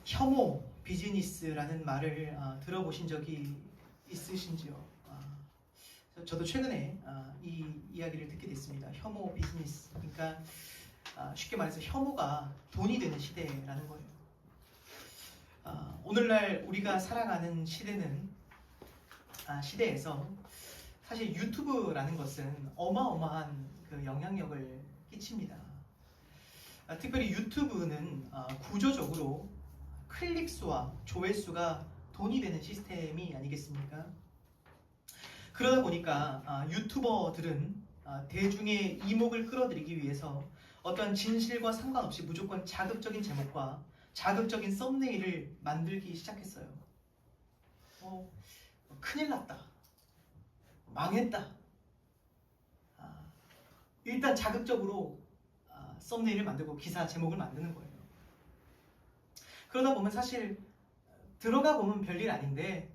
혐오 비즈니스라는 말을 들어보신 적이 있으신지요? 저도 최근에 이 이야기를 듣게 됐습니다. 혐오 비즈니스. 그러니까 쉽게 말해서 혐오가 돈이 되는 시대라는 거예요. 오늘날 우리가 살아가는 시대에서 사실 유튜브라는 것은 어마어마한 그 영향력을 끼칩니다. 특별히 유튜브는 구조적으로 클릭수와 조회수가 돈이 되는 시스템이 아니겠습니까? 그러다 보니까 유튜버들은 대중의 이목을 끌어들이기 위해서 어떤 진실과 상관없이 무조건 자극적인 제목과 자극적인 썸네일을 만들기 시작했어요. 큰일 났다, 망했다, 일단 자극적으로 썸네일을 만들고 기사 제목을 만드는 거예요. 그러다 보면 사실 들어가 보면 별일 아닌데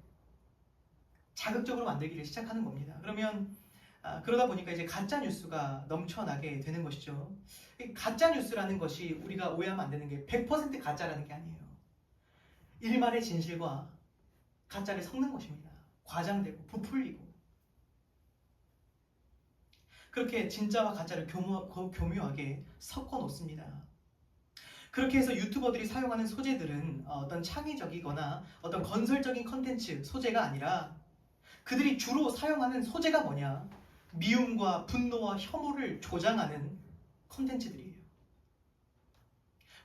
자극적으로 만들기를 시작하는 겁니다. 그러다 보니까 이제 가짜 뉴스가 넘쳐나게 되는 것이죠. 가짜 뉴스라는 것이 우리가 오해하면 안 되는 게 100% 가짜라는 게 아니에요. 일말의 진실과 가짜를 섞는 것입니다. 과장되고 부풀리고 그렇게 진짜와 가짜를 교묘하게 섞어 놓습니다. 그렇게 해서 유튜버들이 사용하는 소재들은 어떤 창의적이거나 어떤 건설적인 컨텐츠 소재가 아니라 그들이 주로 사용하는 소재가 뭐냐? 미움과 분노와 혐오를 조장하는 컨텐츠들이에요.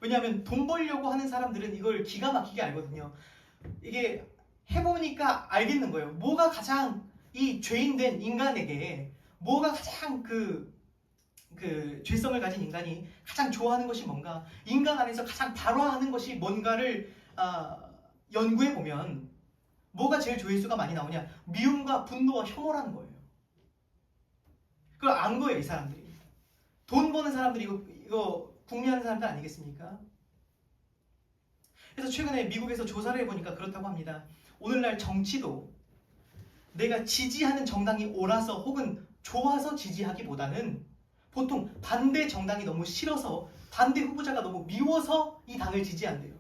왜냐하면 돈 벌려고 하는 사람들은 이걸 기가 막히게 알거든요. 이게 해보니까 알겠는 거예요. 뭐가 가장 이 죄인된 인간에게 뭐가 가장 그 죄성을 가진 인간이 가장 좋아하는 것이 뭔가, 인간 안에서 가장 발화하는 것이 뭔가를 연구해보면 뭐가 제일 조회수가 많이 나오냐? 미움과 분노와 혐오라는 거예요. 그걸 안 거예요, 이 사람들이. 돈 버는 사람들이 이거 궁리하는 사람들 아니겠습니까? 그래서 최근에 미국에서 조사를 해보니까 그렇다고 합니다. 오늘날 정치도 내가 지지하는 정당이 옳아서 혹은 좋아서 지지하기보다는 보통 반대 정당이 너무 싫어서, 반대 후보자가 너무 미워서 이 당을 지지한대요.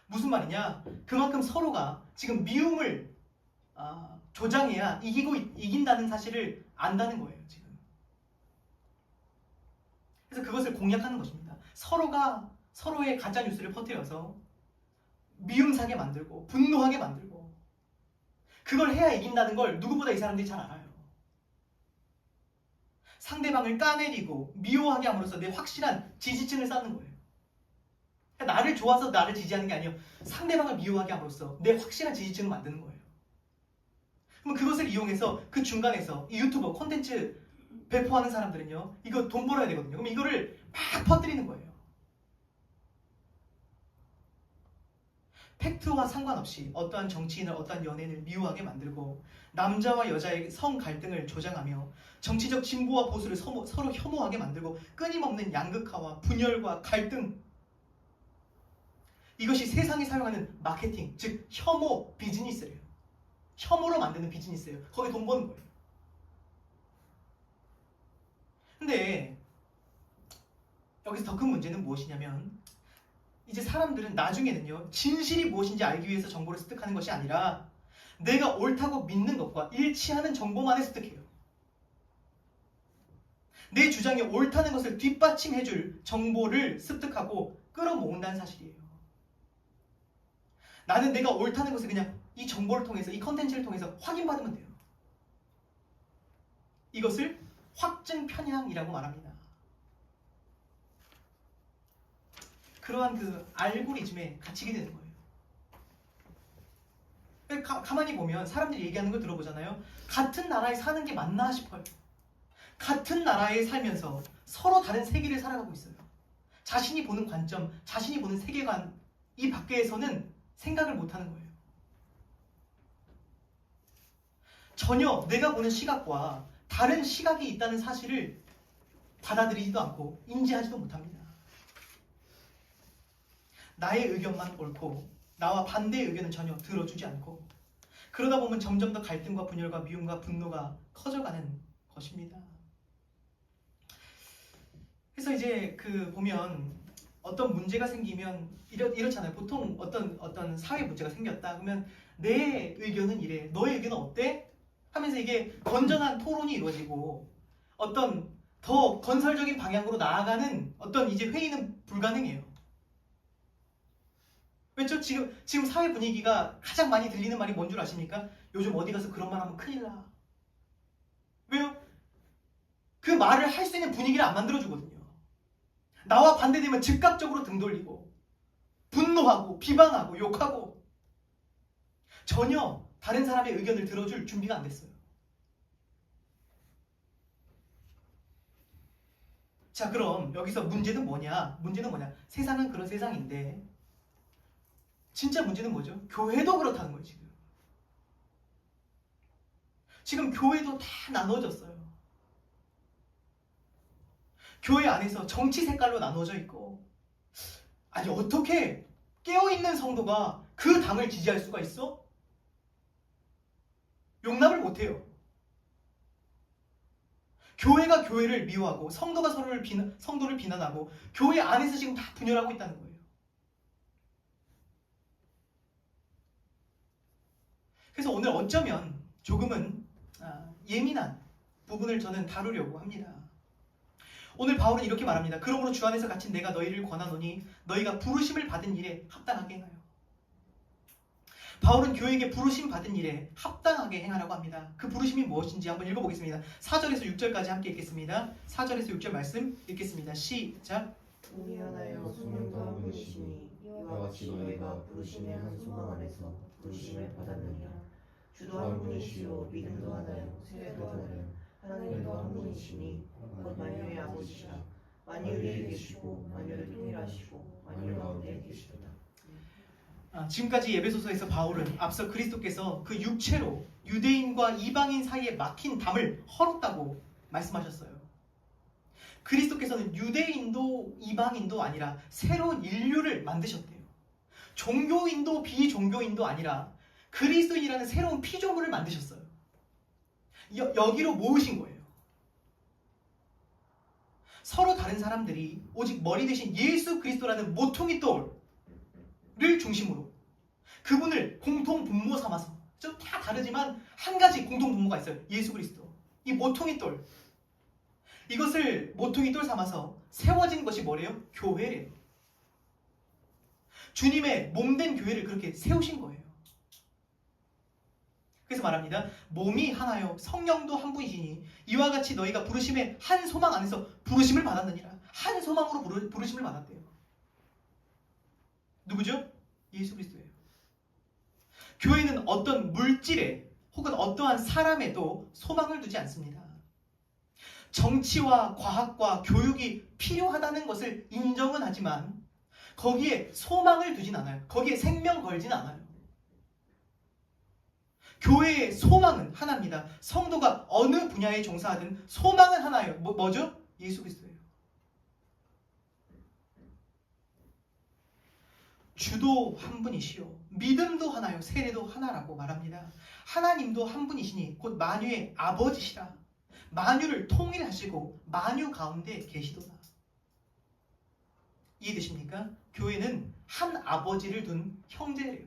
무슨 말이냐? 그만큼 서로가 지금 미움을 조장해야 이긴다는 사실을 안다는 거예요, 지금. 그래서 그것을 공략하는 것입니다. 서로가 서로의 가짜 뉴스를 퍼뜨려서 미움 사게 만들고 분노하게 만들고, 그걸 해야 이긴다는 걸 누구보다 이 사람들이 잘 알아요. 상대방을 까내리고 미워하게 함으로써 내 확실한 지지층을 쌓는 거예요. 나를 좋아서 나를 지지하는 게 아니에요. 상대방을 미워하게 함으로써 내 확실한 지지층을 만드는 거예요. 그럼 그것을 이용해서 그 중간에서 이 유튜버 콘텐츠 배포하는 사람들은요, 이거 돈 벌어야 되거든요. 그럼 이거를 막 퍼뜨리는 거예요. 팩트와 상관없이 어떠한 정치인을, 어떠한 연예인을 미워하게 만들고 남자와 여자의 성 갈등을 조장하며 정치적 진보와 보수를 서로 혐오하게 만들고 끊임없는 양극화와 분열과 갈등, 이것이 세상이 사용하는 마케팅, 즉 혐오 비즈니스래요. 혐오로 만드는 비즈니스예요. 거기 돈 버는 거예요. 근데 여기서 더 큰 문제는 무엇이냐면, 이제 사람들은 나중에는요, 진실이 무엇인지 알기 위해서 정보를 습득하는 것이 아니라 내가 옳다고 믿는 것과 일치하는 정보만을 습득해요. 내 주장이 옳다는 것을 뒷받침해줄 정보를 습득하고 끌어모은다는 사실이에요. 나는 내가 옳다는 것을 그냥 이 정보를 통해서, 이 컨텐츠를 통해서 확인받으면 돼요. 이것을 확증 편향이라고 말합니다. 그러한 그 알고리즘에 갇히게 되는 거예요. 가만히 보면 사람들이 얘기하는 걸 들어보잖아요. 같은 나라에 사는 게 맞나 싶어요. 같은 나라에 살면서 서로 다른 세계를 살아가고 있어요. 자신이 보는 관점, 자신이 보는 세계관, 이 밖에서는 생각을 못하는 거예요. 전혀 내가 보는 시각과 다른 시각이 있다는 사실을 받아들이지도 않고 인지하지도 못합니다. 나의 의견만 옳고 나와 반대의 의견은 전혀 들어주지 않고, 그러다 보면 점점 더 갈등과 분열과 미움과 분노가 커져가는 것입니다. 그래서 이제 보면 어떤 문제가 생기면 이렇잖아요. 보통 어떤 사회 문제가 생겼다 그러면 내 의견은 이래, 너의 의견은 어때? 하면서 이게 건전한 토론이 이루어지고 어떤 더 건설적인 방향으로 나아가는 어떤 이제 회의는 불가능해요. 왜죠? 지금 사회 분위기가 가장 많이 들리는 말이 뭔 줄 아십니까? 요즘 어디 가서 그런 말 하면 큰일 나. 왜요? 그 말을 할 수 있는 분위기를 안 만들어주거든요. 나와 반대되면 즉각적으로 등 돌리고 분노하고 비방하고 욕하고 전혀 다른 사람의 의견을 들어줄 준비가 안 됐어요. 자, 그럼 여기서 문제는 뭐냐? 세상은 그런 세상인데 진짜 문제는 뭐죠? 교회도 그렇다는 거예요, 지금. 지금 교회도 다 나눠졌어요. 교회 안에서 정치 색깔로 나눠져 있고, 아니 어떻게 깨어있는 성도가 그 당을 지지할 수가 있어? 용납을 못해요. 교회가 교회를 미워하고 성도가 성도를 비난하고 교회 안에서 지금 다 분열하고 있다는 거예요. 그래서 오늘 어쩌면 조금은 예민한 부분을 저는 다루려고 합니다. 오늘 바울은 이렇게 말합니다. 그러므로 주 안에서 갇힌 내가 너희를 권하노니 너희가 부르심을 받은 일에 합당하게 행하여. 바울은 교회에게 부르심 받은 일에 합당하게 행하라고 합니다. 그 부르심이 무엇인지 한번 읽어보겠습니다. 4절에서 6절까지 함께 읽겠습니다. 4절에서 6절 말씀 읽겠습니다. 시작. 동의하나요 성령도 한 분이시니 이와 같이 너희가 부르심의 한 소망 안에서 부르심을 받았느니라. 주도 한 분이시요 믿음도 하나요 세례도 하나요 하나님도 한 분이시니 곧 만유의 아버지시라. 만유 위에 계시고 만유를 통일하시고 만유 가운데 계시도다. 지금까지 예배소서에서 바울은 앞서 그리스도께서 그 육체로 유대인과 이방인 사이에 막힌 담을 헐었다고 말씀하셨어요. 그리스도께서는 유대인도 이방인도 아니라 새로운 인류를 만드셨대요. 종교인도 비종교인도 아니라 그리스도인이라는 새로운 피조물을 만드셨어요. 여기로 모으신 거예요. 서로 다른 사람들이 오직 머리 대신 예수 그리스도라는 모퉁이 돌을 중심으로 그분을 공통 분모 삼아서 좀 다 다르지만 한 가지 공통 분모가 있어요. 예수 그리스도. 이 모퉁이 돌. 이것을 모퉁이 돌 삼아서 세워진 것이 뭐래요? 교회래요. 주님의 몸된 교회를 그렇게 세우신 거예요. 그래서 말합니다. 몸이 하나요 성령도 한 분이시니 이와 같이 너희가 부르심의 한 소망 안에서 부르심을 받았느니라. 한 소망으로 부르심을 받았대요. 누구죠? 예수 그리스도예요. 교회는 어떤 물질에 혹은 어떠한 사람에도 소망을 두지 않습니다. 정치와 과학과 교육이 필요하다는 것을 인정은 하지만 거기에 소망을 두진 않아요. 거기에 생명 걸진 않아요. 교회의 소망은 하나입니다. 성도가 어느 분야에 종사하든 소망은 하나예요. 뭐죠? 예수 그리스도예요. 주도 한 분이시요 믿음도 하나요 세례도 하나라고 말합니다. 하나님도 한 분이시니 곧 만유의 아버지시라. 만유를 통일하시고 만유 가운데 계시도다. 이해되십니까? 교회는 한 아버지를 둔 형제래요.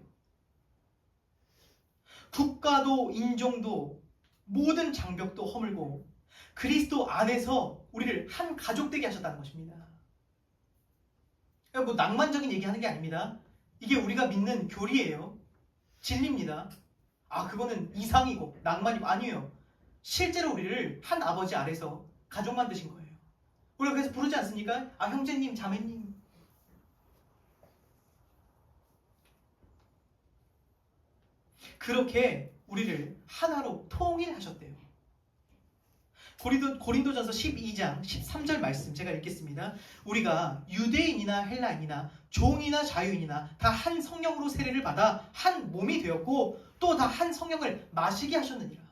국가도 인종도 모든 장벽도 허물고 그리스도 안에서 우리를 한 가족 되게 하셨다는 것입니다. 뭐 낭만적인 얘기하는 게 아닙니다. 이게 우리가 믿는 교리예요. 진리입니다. 그거는 이상이고 낭만이고 아니에요. 실제로 우리를 한 아버지 아래서 가족 만드신 거예요. 우리가 그래서 부르지 않습니까? 형제님, 자매님. 그렇게 우리를 하나로 통일하셨대요. 고린도전서 12장 13절 말씀 제가 읽겠습니다. 우리가 유대인이나 헬라인이나 종이나 자유인이나 다 한 성령으로 세례를 받아 한 몸이 되었고 또 다 한 성령을 마시게 하셨느니라.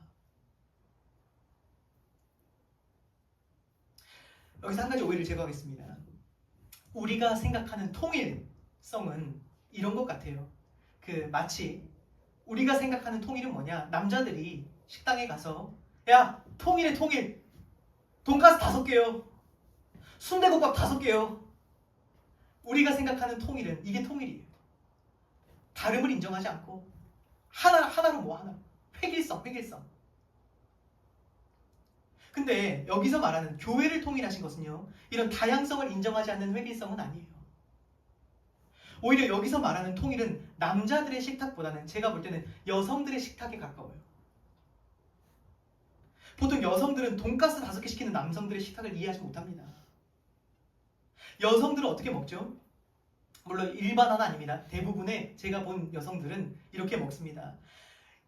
여기서 한 가지 오해를 제거하겠습니다. 우리가 생각하는 통일성은 이런 것 같아요. 마치 우리가 생각하는 통일은 뭐냐? 남자들이 식당에 가서 야 통일해 통일. 돈가스 5개요. 순대국밥 5개요. 우리가 생각하는 통일은 이게 통일이에요. 다름을 인정하지 않고 하나로 뭐 하나. 획일성. 근데 여기서 말하는 교회를 통일하신 것은요, 이런 다양성을 인정하지 않는 획일성은 아니에요. 오히려 여기서 말하는 통일은 남자들의 식탁보다는 제가 볼 때는 여성들의 식탁에 가까워요. 보통 여성들은 돈가스 5개 시키는 남성들의 식탁을 이해하지 못합니다. 여성들은 어떻게 먹죠? 물론 일반화는 아닙니다. 대부분의 제가 본 여성들은 이렇게 먹습니다.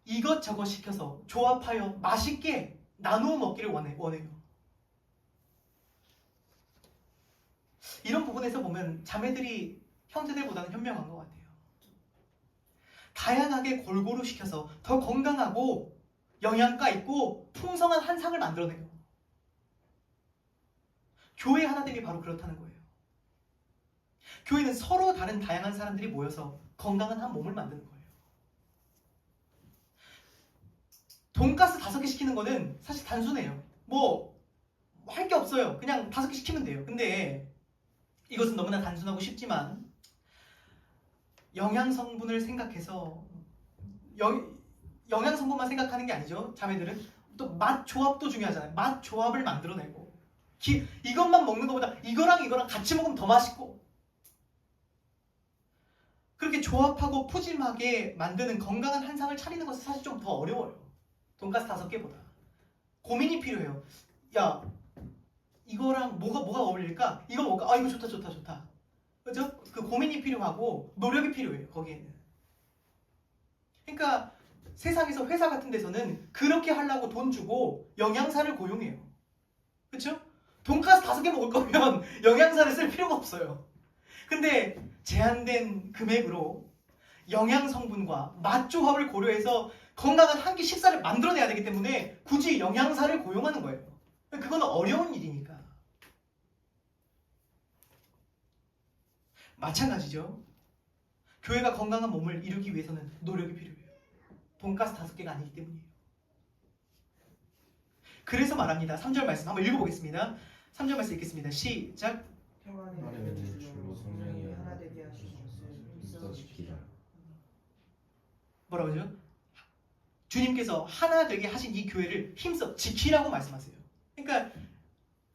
이것저것 시켜서 조합하여 맛있게 나누어 먹기를 원해요. 이런 부분에서 보면 자매들이 형제들보다는 현명한 것 같아요. 다양하게 골고루 시켜서 더 건강하고 영양가 있고 풍성한 한 상을 만들어내요. 교회 하나됨이 바로 그렇다는 거예요. 교회는 서로 다른 다양한 사람들이 모여서 건강한 한 몸을 만드는 거예요. 돈가스 5개 시키는 거는 사실 단순해요. 뭐 할 게 없어요. 그냥 5개 시키면 돼요. 근데 이것은 너무나 단순하고 쉽지만 영양 성분을 생각해서 영양 성분만 생각하는 게 아니죠. 자매들은 또 맛 조합도 중요하잖아요. 맛 조합을 만들어내고 이것만 먹는 것보다 이거랑 같이 먹으면 더 맛있고, 그렇게 조합하고 푸짐하게 만드는 건강한 한 상을 차리는 것은 사실 좀 더 어려워요. 돈가스 5개보다 고민이 필요해요. 야, 이거랑 뭐가 어울릴까? 이거 먹을까? 아, 이거 좋다. 그죠? 그 고민이 필요하고 노력이 필요해요. 거기에는. 그러니까 세상에서 회사 같은 데서는 그렇게 하려고 돈 주고 영양사를 고용해요. 그렇죠? 돈가스 5개 먹을 거면 영양사를 쓸 필요가 없어요. 근데 제한된 금액으로 영양 성분과 맛 조합을 고려해서 건강한 한 끼 식사를 만들어내야 되기 때문에 굳이 영양사를 고용하는 거예요. 그건 어려운 일이니까. 마찬가지죠. 교회가 건강한 몸을 이루기 위해서는 노력이 필요해요. 돈가스 5개가 아니기 때문이에요. 그래서 말합니다. 3절 말씀 한번 읽어보겠습니다. 3절 말씀 읽겠습니다. 시작. 평안의 줄로 성령이 하나 되게 하신 것을 힘써 지키라. 뭐라고 하죠? 주님께서 하나 되게 하신 이 교회를 힘써 지키라고 말씀하세요. 그러니까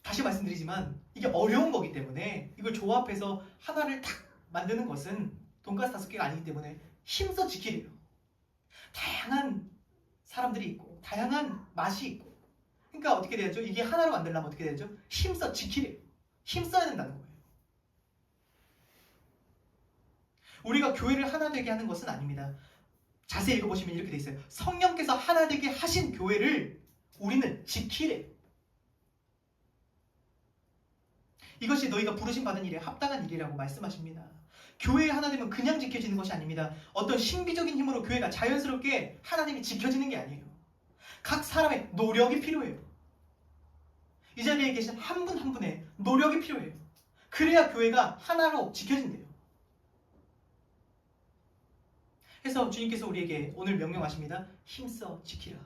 다시 말씀드리지만 이게 어려운 거기 때문에 이걸 조합해서 하나를 딱 만드는 것은 돈가스 5개가 아니기 때문에 힘써 지키래요. 다양한 사람들이 있고 다양한 맛이 있고, 그러니까 어떻게 되죠? 이게 하나로 만들려면 어떻게 되죠? 힘써 지키래요. 힘써야 된다는 거예요. 우리가 교회를 하나 되게 하는 것은 아닙니다. 자세히 읽어보시면 이렇게 돼 있어요. 성령께서 하나 되게 하신 교회를 우리는 지키래. 이것이 너희가 부르심 받은 일에 합당한 일이라고 말씀하십니다. 교회의 하나됨은 그냥 지켜지는 것이 아닙니다. 어떤 신비적인 힘으로 교회가 자연스럽게 하나님이 지켜지는 게 아니에요. 각 사람의 노력이 필요해요. 이 자리에 계신 한 분 한 분의 노력이 필요해요. 그래야 교회가 하나로 지켜진대요. 그래서 주님께서 우리에게 오늘 명령하십니다. 힘써 지키라.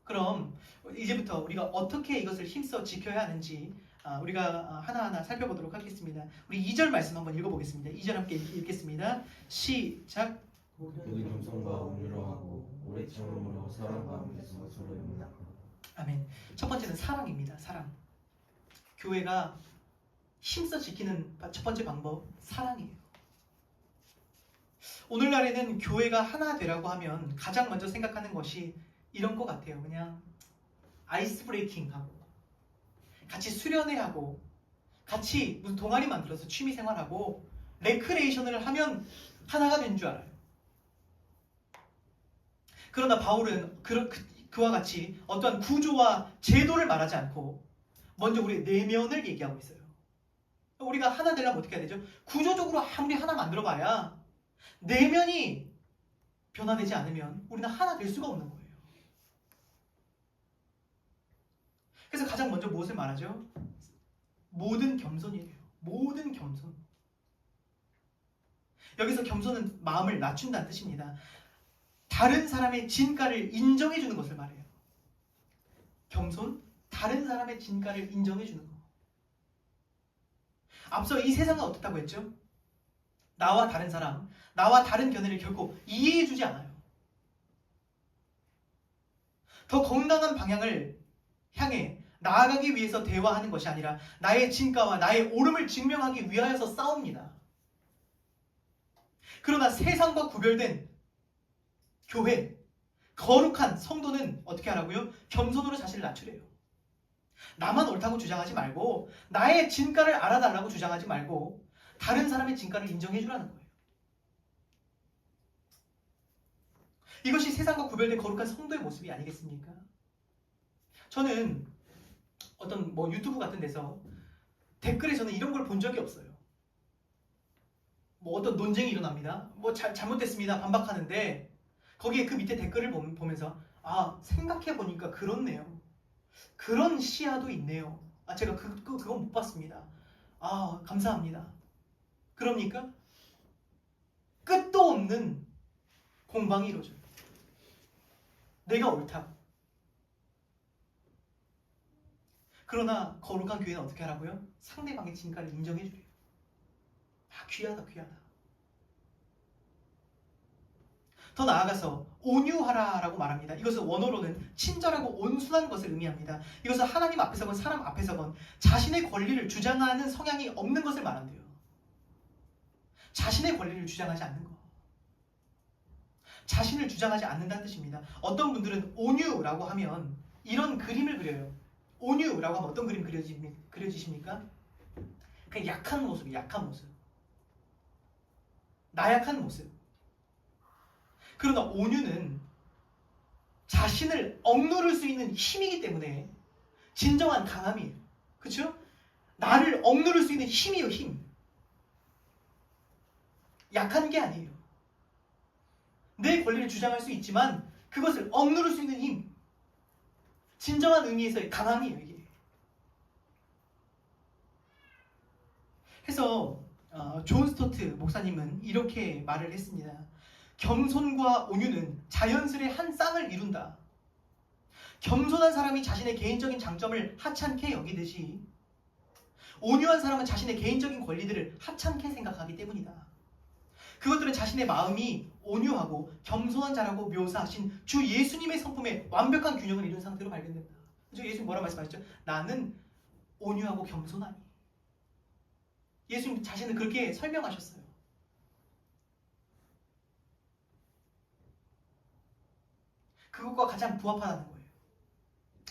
그럼 이제부터 우리가 어떻게 이것을 힘써 지켜야 하는지 우리가 하나하나 살펴보도록 하겠습니다. 우리 2절 말씀 한번 읽어보겠습니다. 2절 함께 읽겠습니다. 시작. 모든 겸손과 온유로 하고 오래 참음으로 사랑 가운데서 서로 용납하고. 아멘. 첫 번째는 사랑입니다. 사랑. 교회가 힘써 지키는 첫 번째 방법, 사랑이에요. 오늘날에는 교회가 하나 되라고 하면 가장 먼저 생각하는 것이 이런 것 같아요. 그냥 아이스 브레이킹하고 같이 수련회하고 같이 무슨 동아리 만들어서 취미생활하고 레크레이션을 하면 하나가 된 줄 알아요. 그러나 바울은 그와 같이 어떠한 구조와 제도를 말하지 않고 먼저 우리 내면을 얘기하고 있어요. 우리가 하나 되려면 어떻게 해야 되죠? 구조적으로 아무리 하나 만들어봐야 내면이 변화되지 않으면 우리는 하나 될 수가 없는 거예요. 그래서 가장 먼저 무엇을 말하죠? 모든 겸손이에요. 모든 겸손. 여기서 겸손은 마음을 낮춘다는 뜻입니다. 다른 사람의 진가를 인정해 주는 것을 말해요. 겸손, 다른 사람의 진가를 인정해 주는 거. 앞서 이 세상은 어떻다고 했죠? 나와 다른 사람, 나와 다른 견해를 결코 이해해주지 않아요. 더 건강한 방향을 향해 나아가기 위해서 대화하는 것이 아니라 나의 진가와 나의 옳음을 증명하기 위하여서 싸웁니다. 그러나 세상과 구별된 교회, 거룩한 성도는 어떻게 하라고요? 겸손으로 자신을 낮추래요. 나만 옳다고 주장하지 말고 나의 진가를 알아달라고 주장하지 말고 다른 사람의 진가를 인정해 주라는 거예요. 이것이 세상과 구별된 거룩한 성도의 모습이 아니겠습니까? 저는 어떤 유튜브 같은 데서 댓글에 저는 이런 걸 본 적이 없어요. 어떤 논쟁이 일어납니다. 잘못됐습니다. 반박하는데 거기에 그 밑에 댓글을 보면서 생각해보니까 그렇네요. 그런 시야도 있네요. 제가 그건 못 봤습니다. 감사합니다. 그럽니까? 끝도 없는 공방이 이루어져요. 내가 옳다. 그러나 거룩한 교회는 어떻게 하라고요? 상대방의 진가를 인정해줘요. 귀하다, 귀하다. 더 나아가서 온유하라라고 말합니다. 이것은 원어로는 친절하고 온순한 것을 의미합니다. 이것은 하나님 앞에서건 사람 앞에서건 자신의 권리를 주장하는 성향이 없는 것을 말한대요. 자신의 권리를 주장하지 않는 것. 자신을 주장하지 않는다는 뜻입니다. 어떤 분들은 온유라고 하면 이런 그림을 그려요. 온유라고 하면 어떤 그림 그려지십니까? 그냥 약한 모습, 약한 모습. 나약한 모습. 그러나 온유는 자신을 억누를 수 있는 힘이기 때문에 진정한 강함이에요. 그렇죠? 나를 억누를 수 있는 힘이에요, 힘. 약한 게 아니에요. 내 권리를 주장할 수 있지만 그것을 억누를 수 있는 힘. 진정한 의미에서의 강함이에요, 이게. 해서 존 스토트 목사님은 이렇게 말을 했습니다. 겸손과 온유는 자연스레 한 쌍을 이룬다. 겸손한 사람이 자신의 개인적인 장점을 하찮게 여기듯이 온유한 사람은 자신의 개인적인 권리들을 하찮게 생각하기 때문이다. 그것들은 자신의 마음이 온유하고 겸손한 자라고 묘사하신 주 예수님의 성품의 완벽한 균형을 이룬 상태로 발견된다. 예수님 뭐라고 말씀하셨죠? 나는 온유하고 겸손하니. 예수님 자신은 그렇게 설명하셨어요. 그것과 가장 부합하다는 거예요.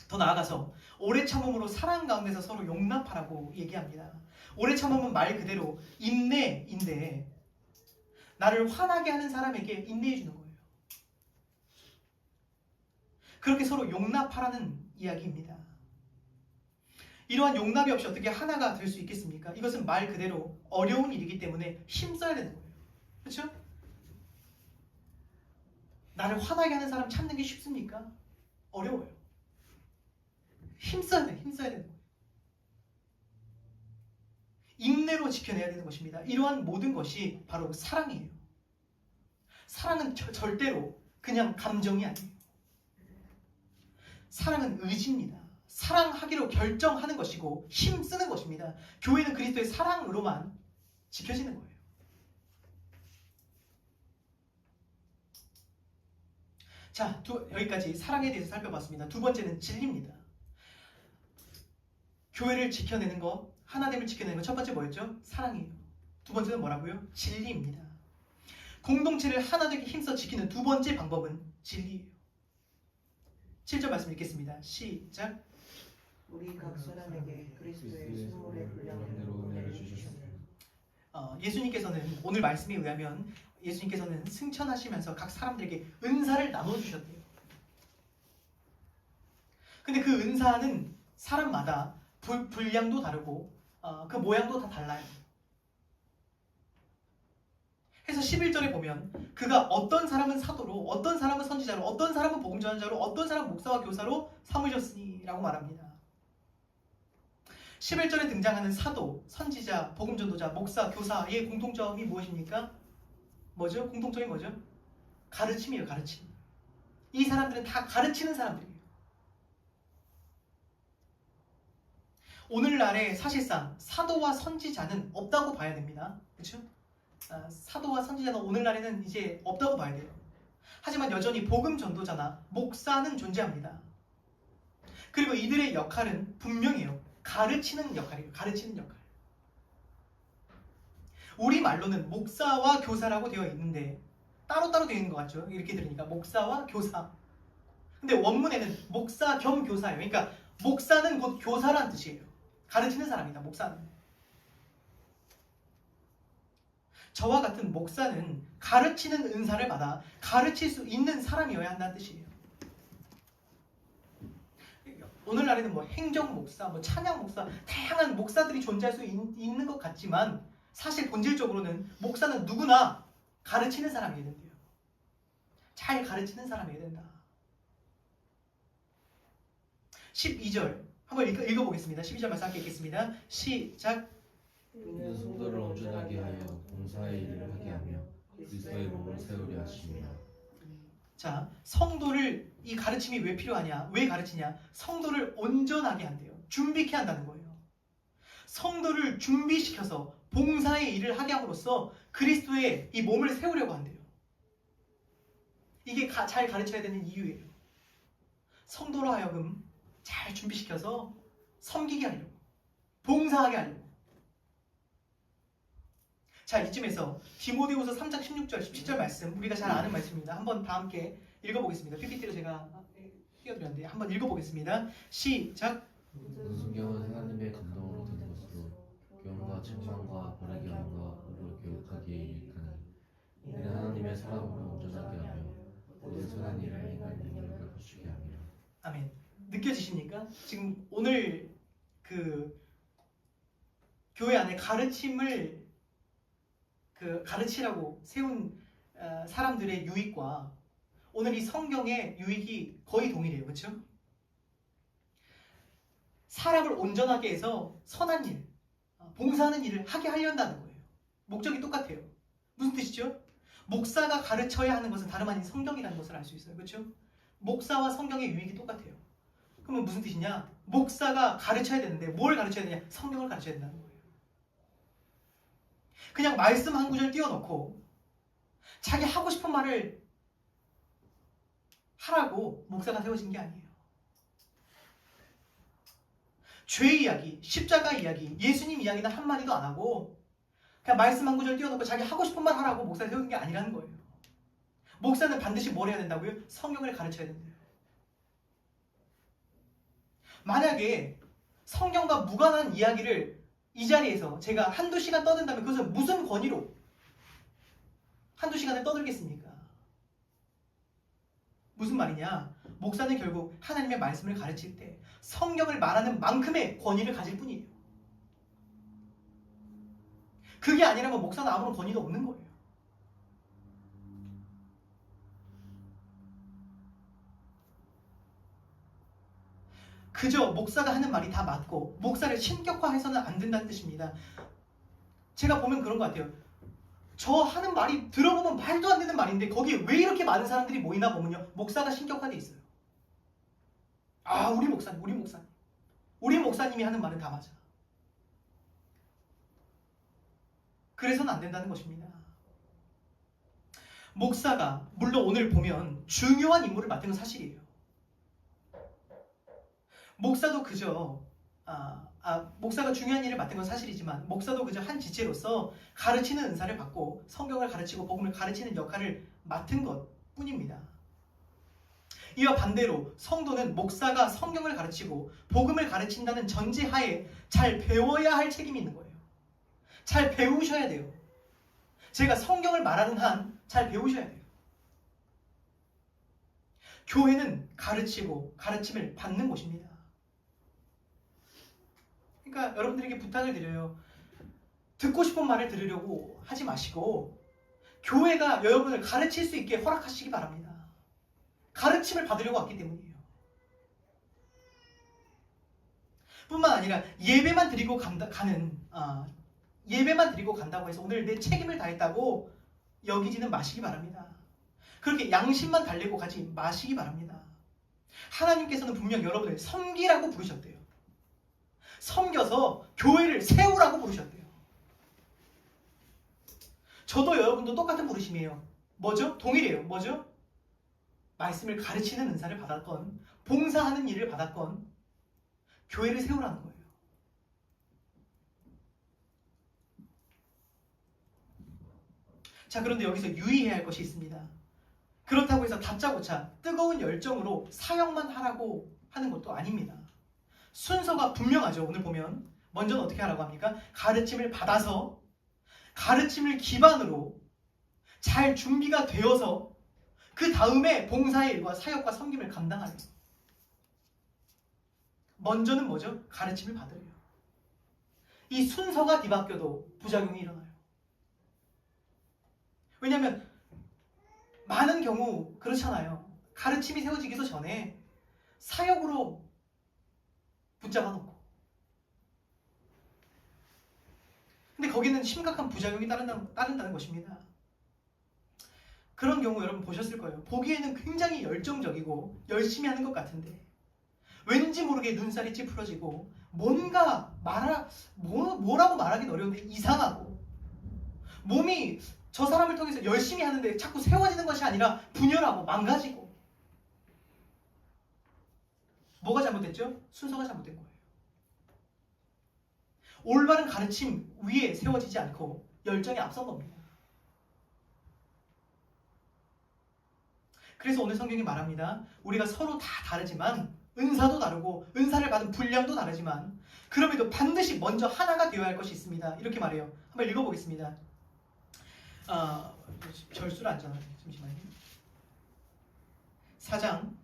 더 나아가서 오래 참음으로 사랑 가운데서 서로 용납하라고 얘기합니다. 오래 참음은 말 그대로 인내인데 나를 화나게 하는 사람에게 인내해 주는 거예요. 그렇게 서로 용납하라는 이야기입니다. 이러한 용납이 없이 어떻게 하나가 될 수 있겠습니까? 이것은 말 그대로 어려운 일이기 때문에 힘써야 되는 거예요. 그렇죠? 나를 화나게 하는 사람 참는 게 쉽습니까? 어려워요. 힘써야 돼, 힘써야 되는 거예요. 인내로 지켜내야 되는 것입니다. 이러한 모든 것이 바로 사랑이에요. 사랑은 절대로 그냥 감정이 아니에요. 사랑은 의지입니다. 사랑하기로 결정하는 것이고 힘쓰는 것입니다. 교회는 그리스도의 사랑으로만 지켜지는 거예요. 자, 여기까지 사랑에 대해서 살펴봤습니다. 두 번째는 진리입니다. 교회를 지켜내는 것, 하나됨을 지켜내는 것, 첫 번째 뭐였죠? 사랑이에요. 두 번째는 뭐라고요? 진리입니다. 공동체를 하나 되게 힘써 지키는 두 번째 방법은 진리예요. 7절 말씀 읽겠습니다. 시작. 우리 각 사람에게 그리스도의 선물의 분량대로 은혜를 주셨습니다. 예수님께서는 오늘 말씀에 의하면 예수님께서는 승천하시면서 각 사람들에게 은사를 나눠주셨대요. 근데 그 은사는 사람마다 분량도 다르고 그 모양도 다 달라요. 해서 11절에 보면 그가 어떤 사람은 사도로, 어떤 사람은 선지자로, 어떤 사람은 복음 전자로, 어떤 사람은 목사와 교사로 삼으셨으니 라고 말합니다. 11절에 등장하는 사도, 선지자, 복음 전도자, 목사, 교사의 공통점이 무엇입니까? 뭐죠? 공통점이 뭐죠? 가르침이에요, 가르침. 이 사람들은 다 가르치는 사람들이에요. 오늘날에 사실상 사도와 선지자는 없다고 봐야 됩니다. 그렇죠? 사도와 선지자는 오늘날에는 이제 없다고 봐야 돼요. 하지만 여전히 복음 전도자나 목사는 존재합니다. 그리고 이들의 역할은 분명해요. 가르치는 역할이에요. 가르치는 역할. 우리 말로는 목사와 교사라고 되어 있는데 따로따로 되어 있는 것 같죠? 이렇게 들으니까 목사와 교사. 근데 원문에는 목사 겸 교사예요. 그러니까 목사는 곧 교사라는 뜻이에요. 가르치는 사람이다. 목사는. 저와 같은 목사는 가르치는 은사를 받아 가르칠 수 있는 사람이어야 한다는 뜻이에요. 오늘날에는 뭐 행정 목사, 뭐 찬양 목사, 다양한 목사들이 존재할 수 있는 것 같지만 사실 본질적으로는 목사는 누구나 가르치는 사람이어야 된대요. 잘 가르치는 사람이어야 된다. 12절 한번 읽어보겠습니다. 12절 말씀 함께 읽겠습니다. 시작. 이는 성도를 온전하게 하여 봉사의 일을 하게 하며 그리스도의 몸을 세우려 하심이라. 자, 성도를 이 가르침이 왜 필요하냐? 왜 가르치냐? 성도를 온전하게 한대요. 준비케 한다는 거예요. 성도를 준비시켜서 봉사의 일을 하게 함으로써 그리스도의 이 몸을 세우려고 한대요. 이게 잘 가르쳐야 되는 이유예요. 성도로 하여금 잘 준비시켜서 섬기게 하려고, 봉사하게 하려고. 자, 이쯤에서 디모데후서 3장 16절, 17절 말씀, 우리가 잘 아는 말씀입니다. 한번 다 함께 읽어보겠습니다. PPT로 제가 띄워드렸는데 한번 읽어보겠습니다. 시작. 모든 성경은 하나님의 감동으로 된 것으로 교훈과 책망과 바르게 함과 의로 교육하기에 유익하니 이는 하나님의 사람으로 온전하게 하며 모든 선한 일을 행할 능력을 갖추게 함이라. 아멘. 느껴지십니까? 지금 오늘 그 교회 안에 가르침을 가르치라고 세운 사람들의 유익과 오늘 이 성경의 유익이 거의 동일해요. 그렇죠? 사람을 온전하게 해서 선한 일, 봉사하는 일을 하게 하려는 거예요. 목적이 똑같아요. 무슨 뜻이죠? 목사가 가르쳐야 하는 것은 다름 아닌 성경이라는 것을 알 수 있어요. 그렇죠? 목사와 성경의 유익이 똑같아요. 그러면 무슨 뜻이냐? 목사가 가르쳐야 되는데 뭘 가르쳐야 되냐? 성경을 가르쳐야 된다는 거예요. 그냥 말씀 한 구절 띄워놓고 자기 하고 싶은 말을 하라고 목사가 세워진 게 아니에요. 죄 이야기, 십자가 이야기, 예수님 이야기는 한마디도 안 하고 그냥 말씀 한 구절 띄워놓고 자기 하고 싶은 말 하라고 목사가 세운 게 아니라는 거예요. 목사는 반드시 뭘 해야 된다고요? 성경을 가르쳐야 된대요. 만약에 성경과 무관한 이야기를 이 자리에서 제가 한두 시간 떠든다면 그것은 무슨 권위로 한두 시간을 떠들겠습니까? 무슨 말이냐? 목사는 결국 하나님의 말씀을 가르칠 때 성경을 말하는 만큼의 권위를 가질 뿐이에요. 그게 아니라면 목사는 아무런 권위도 없는 거예요. 그저 목사가 하는 말이 다 맞고 목사를 신격화해서는 안 된다는 뜻입니다. 제가 보면 그런 것 같아요. 저 하는 말이 들어보면 말도 안 되는 말인데 거기에 왜 이렇게 많은 사람들이 모이나 보면요. 목사가 신격화돼 있어요. 아, 우리 목사님이 하는 말은 다 맞아. 그래서는 안 된다는 것입니다. 목사가 물론 오늘 보면 중요한 임무를 맡은 건 사실이에요. 목사도 그저 목사가 중요한 일을 맡은 건 사실이지만 목사도 그저 한 지체로서 가르치는 은사를 받고 성경을 가르치고 복음을 가르치는 역할을 맡은 것 뿐입니다. 이와 반대로 성도는 목사가 성경을 가르치고 복음을 가르친다는 전제하에 잘 배워야 할 책임이 있는 거예요. 잘 배우셔야 돼요. 제가 성경을 말하는 한 잘 배우셔야 돼요. 교회는 가르치고 가르침을 받는 곳입니다. 그러니까 여러분들에게 부탁을 드려요. 듣고 싶은 말을 들으려고 하지 마시고 교회가 여러분을 가르칠 수 있게 허락하시기 바랍니다. 가르침을 받으려고 왔기 때문이에요. 뿐만 아니라 예배만 드리고 간다고 해서 오늘 내 책임을 다했다고 여기지는 마시기 바랍니다. 그렇게 양심만 달래고 가지 마시기 바랍니다. 하나님께서는 분명 여러분을 섬기라고 부르셨대요. 섬겨서 교회를 세우라고 부르셨대요. 저도 여러분도 똑같은 부르심이에요. 뭐죠? 동일해요. 뭐죠? 말씀을 가르치는 은사를 받았건 봉사하는 일을 받았건 교회를 세우라는 거예요. 자, 그런데 여기서 유의해야 할 것이 있습니다. 그렇다고 해서 다짜고짜 뜨거운 열정으로 사역만 하라고 하는 것도 아닙니다. 순서가 분명하죠. 오늘 보면 먼저는 어떻게 하라고 합니까? 가르침을 받아서 가르침을 기반으로 잘 준비가 되어서 그 다음에 봉사의 일과 사역과 섬김을 감당하래요. 먼저는 뭐죠? 가르침을 받으래요. 이 순서가 뒤바뀌어도 부작용이 일어나요. 왜냐하면 많은 경우 그렇잖아요. 가르침이 세워지기도 전에 사역으로 붙잡아 놓고, 근데 거기는 심각한 부작용이 따른다는 것입니다. 그런 경우 여러분 보셨을 거예요. 보기에는 굉장히 열정적이고 열심히 하는 것 같은데 왠지 모르게 눈살이 찌푸러지고 뭔가 뭐라고 말하긴 어려운데 이상하고, 몸이 저 사람을 통해서 열심히 하는데 자꾸 세워지는 것이 아니라 분열하고 망가지고. 뭐가 잘못됐죠? 순서가 잘못된 거예요. 올바른 가르침 위에 세워지지 않고 열정이 앞선 겁니다. 그래서 오늘 성경이 말합니다. 우리가 서로 다 다르지만, 은사도 다르고 은사를 받은 분량도 다르지만 그럼에도 반드시 먼저 하나가 되어야 할 것이 있습니다. 이렇게 말해요. 한번 읽어보겠습니다. 절수를 안 잡아요. 잠시만요. 4장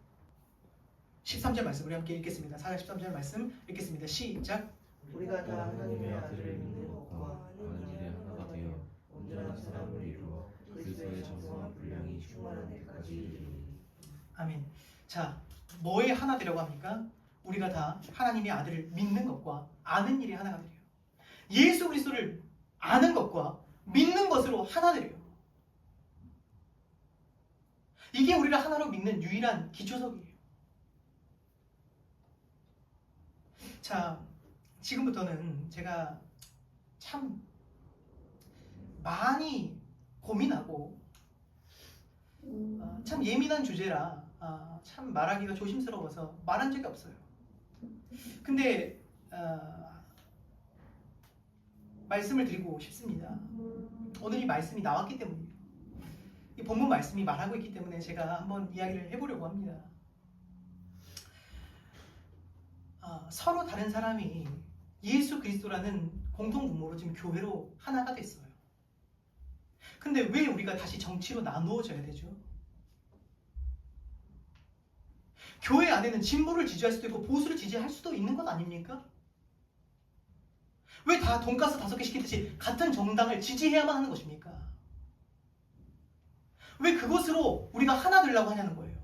13절 말씀 우리 함께 읽겠습니다. 4장 13절 말씀 읽겠습니다. 시작. 우리가 다 하나님의 아들을 믿는 것과 아는 일에 하나가 되어 온전한 사람을 이루어 그리스도의 정성한 분량이 충만한 데까지 이르리니. 아멘. 자, 뭐에 하나 되려고 합니까? 우리가 다 하나님의 아들을 믿는 것과 아는 일이 하나가 되래요. 예수 그리스도를 아는 것과 믿는 것으로 하나 되래요. 이게 우리를 하나로 믿는 유일한 기초석이에요. 자, 지금부터는 제가 참 많이 고민하고 참 예민한 주제라 참 말하기가 조심스러워서 말한 적이 없어요. 근데 말씀을 드리고 싶습니다. 오늘 이 말씀이 나왔기 때문이에요. 이 본문 말씀이 말하고 있기 때문에 제가 한번 이야기를 해보려고 합니다. 서로 다른 사람이 예수 그리스도라는 공통 분모로 지금 교회로 하나가 됐어요. 근데 왜 우리가 다시 정치로 나누어져야 되죠? 교회 안에는 진보를 지지할 수도 있고 보수를 지지할 수도 있는 것 아닙니까? 왜 다 돈가스 5개 시키듯이 같은 정당을 지지해야만 하는 것입니까? 왜 그것으로 우리가 하나 되려고 하냐는 거예요.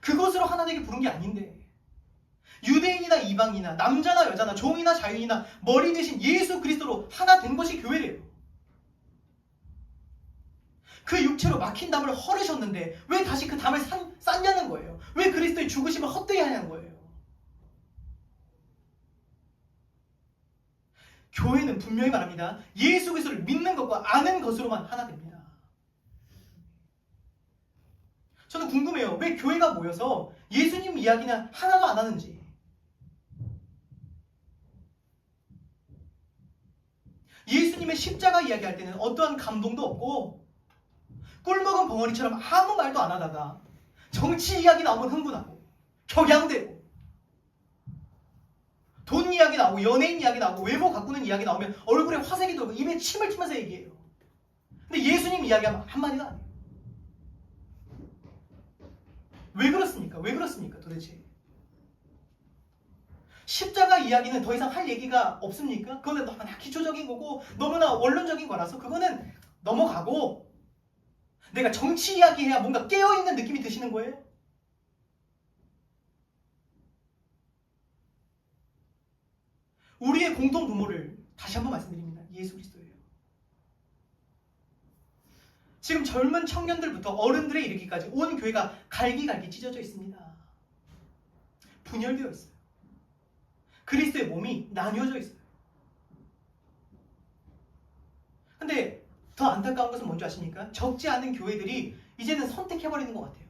그것으로 하나 되게 부른 게 아닌데, 유대인이나 이방이나 남자나 여자나 종이나 자유인이나 머리 대신 예수 그리스도로 하나 된 것이 교회래요. 그 육체로 막힌 담을 헐으셨는데 왜 다시 그 담을 쌓냐는 거예요. 왜 그리스도의 죽으심을 헛되이 하냐는 거예요. 교회는 분명히 말합니다. 예수 그리스도를 믿는 것과 아는 것으로만 하나 됩니다. 저는 궁금해요. 왜 교회가 모여서 예수님 이야기는 하나도 안 하는지. 예수님의 십자가 이야기할 때는 어떠한 감동도 없고 꿀먹은 벙어리처럼 아무 말도 안 하다가 정치 이야기 나오면 흥분하고 격양되고, 돈 이야기 나오고 연예인 이야기 나오고 외모 가꾸는 이야기 나오면 얼굴에 화색이 돌고 입에 침을 튀면서 얘기해요. 근데 예수님 이야기하면 한마디도 안 해요. 왜 그렇습니까? 왜 그렇습니까 도대체? 십자가 이야기는 더 이상 할 얘기가 없습니까? 그거는 너무나 기초적인 거고 너무나 원론적인 거라서 그거는 넘어가고, 내가 정치 이야기해야 뭔가 깨어있는 느낌이 드시는 거예요? 우리의 공통 부모를 다시 한번 말씀드립니다. 예수 그리스도예요. 지금 젊은 청년들부터 어른들에 이르기까지 온 교회가 갈기갈기 찢어져 있습니다. 분열되어 있어요. 그리스도의 몸이 나뉘어져 있어요. 근데 더 안타까운 것은 뭔지 아십니까? 적지 않은 교회들이 이제는 선택해버리는 것 같아요.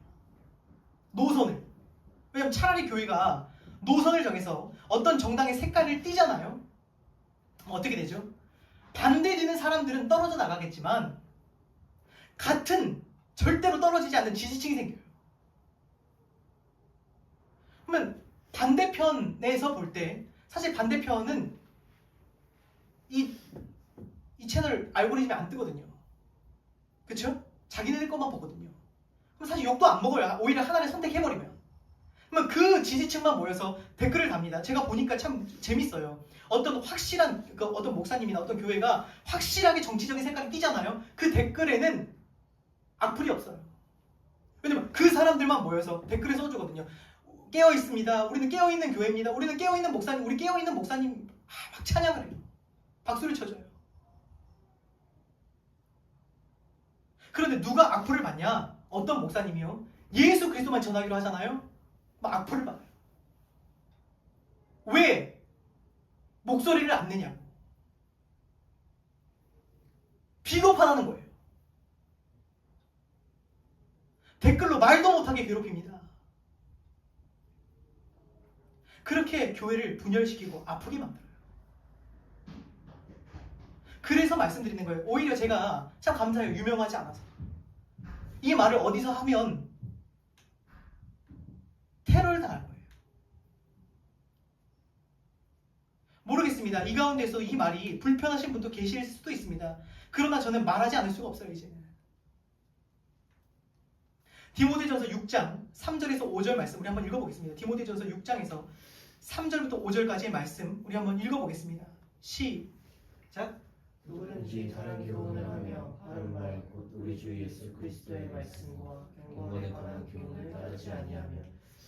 노선을. 왜냐면 차라리 교회가 노선을 정해서 어떤 정당의 색깔을 띠잖아요. 어떻게 되죠? 반대되는 사람들은 떨어져 나가겠지만 같은 절대로 떨어지지 않는 지지층이 생겨요. 그러면 반대편에서 볼 때 사실 반대편은 이 채널 알고리즘이 안 뜨거든요. 그쵸? 자기네들 것만 보거든요. 그럼 사실 욕도 안 먹어요. 오히려 하나를 선택해버리면. 그러면 그 지지층만 모여서 댓글을 답니다. 제가 보니까 참 재밌어요. 어떤 확실한 어떤 목사님이나 어떤 교회가 확실하게 정치적인 색깔이 띄잖아요. 그 댓글에는 악플이 없어요. 왜냐면 그 사람들만 모여서 댓글에 써주거든요. 깨어 있습니다. 우리는 깨어 있는 교회입니다. 우리는 깨어 있는 목사님, 우리 깨어 있는 목사님 막 찬양을 해요. 박수를 쳐줘요. 그런데 누가 악플을 받냐? 어떤 목사님이요? 예수 그리스도만 전하기로 하잖아요. 막 악플을 받아요. 왜? 목소리를 안 내냐고. 비겁하다는 거예요. 댓글로 말도 못하게 괴롭힙니다. 그렇게 교회를 분열시키고 아프게 만들어요. 그래서 말씀드리는 거예요. 오히려 제가 참 감사해요. 유명하지 않아서. 이 말을 어디서 하면 테러를 당할 거예요. 모르겠습니다. 이 가운데서 이 말이 불편하신 분도 계실 수도 있습니다. 그러나 저는 말하지 않을 수가 없어요. 이제는. 디모데전서 6장 3절에서 5절 말씀 우리 한번 읽어보겠습니다. 디모데전서 6장에서 3절부터 5절까지의 말씀 우리 한번 읽어보겠습니다. 시작. 누구든지 다른 교훈을 하며 바른 말 곧 우리 주 예수 그리스도의 말씀과 경건에 관한 교훈을 따르지 아니하면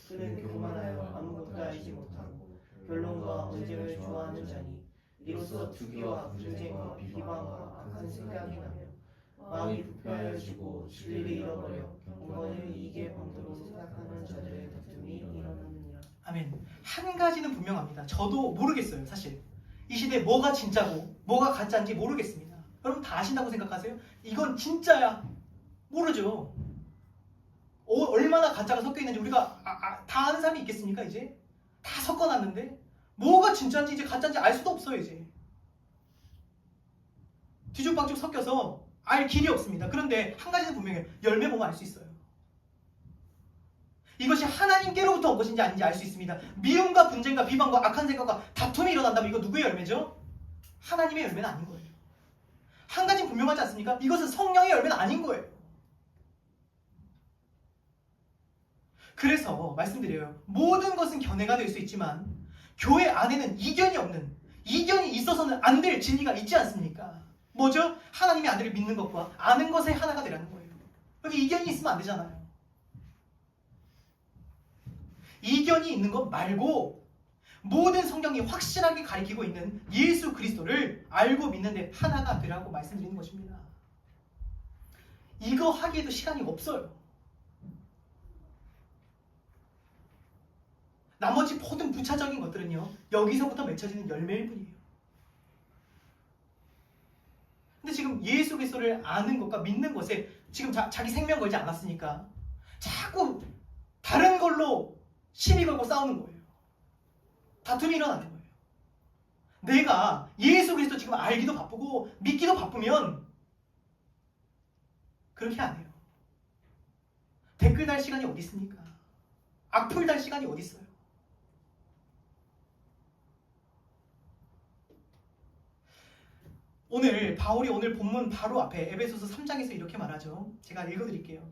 그는 교만하여 아무것도 알지 못하고 변론과 언쟁을 좋아하는 자니 이로써 투기와 분쟁과 비방과 악한 생각이 나며 마음이 부패하여지고 진리를 잃어버려 경건을 이익의 방도로 생각하는 자들의 다툼이 일어나느니라. 아멘. 한 가지는 분명합니다. 저도 모르겠어요. 사실 이 시대에 뭐가 진짜고 뭐가 가짜인지 모르겠습니다. 여러분 다 아신다고 생각하세요? 이건 진짜야. 모르죠. 얼마나 가짜가 섞여 있는지 우리가 다 아는 사람이 있겠습니까? 이제 다 섞어놨는데 뭐가 진짜인지 이제 가짜인지 알 수도 없어요. 이제 뒤죽박죽 섞여서 알 길이 없습니다. 그런데 한 가지는 분명해요. 열매 보면 알 수 있어요. 이것이 하나님께로부터 온 것인지 아닌지 알 수 있습니다. 미움과 분쟁과 비방과 악한 생각과 다툼이 일어난다면 이거 누구의 열매죠? 하나님의 열매는 아닌 거예요. 한 가지는 분명하지 않습니까? 이것은 성령의 열매는 아닌 거예요. 그래서 말씀드려요. 모든 것은 견해가 될 수 있지만 교회 안에는 이견이 있어서는 안 될 진리가 있지 않습니까? 뭐죠? 하나님의 아들을 믿는 것과 아는 것의 하나가 되라는 거예요. 여기 이견이 있으면 안 되잖아요. 이견이 있는 것 말고 모든 성경이 확실하게 가리키고 있는 예수 그리스도를 알고 믿는데 하나가 되라고 말씀드리는 것입니다. 이거 하기에도 시간이 없어요. 나머지 모든 부차적인 것들은요, 여기서부터 맺혀지는 열매일 뿐이에요. 근데 지금 예수 그리스도를 아는 것과 믿는 것에 지금 자기 생명 걸지 않았으니까 자꾸 다른 걸로 시비 걸고 싸우는 거예요. 다툼이 일어나는 거예요. 내가 예수 그리스도 지금 알기도 바쁘고 믿기도 바쁘면 그렇게 안 해요. 댓글 달 시간이 어디 있습니까? 악플 달 시간이 어디 있어요? 바울이 오늘 본문 바로 앞에 에베소서 3장에서 이렇게 말하죠. 제가 읽어드릴게요.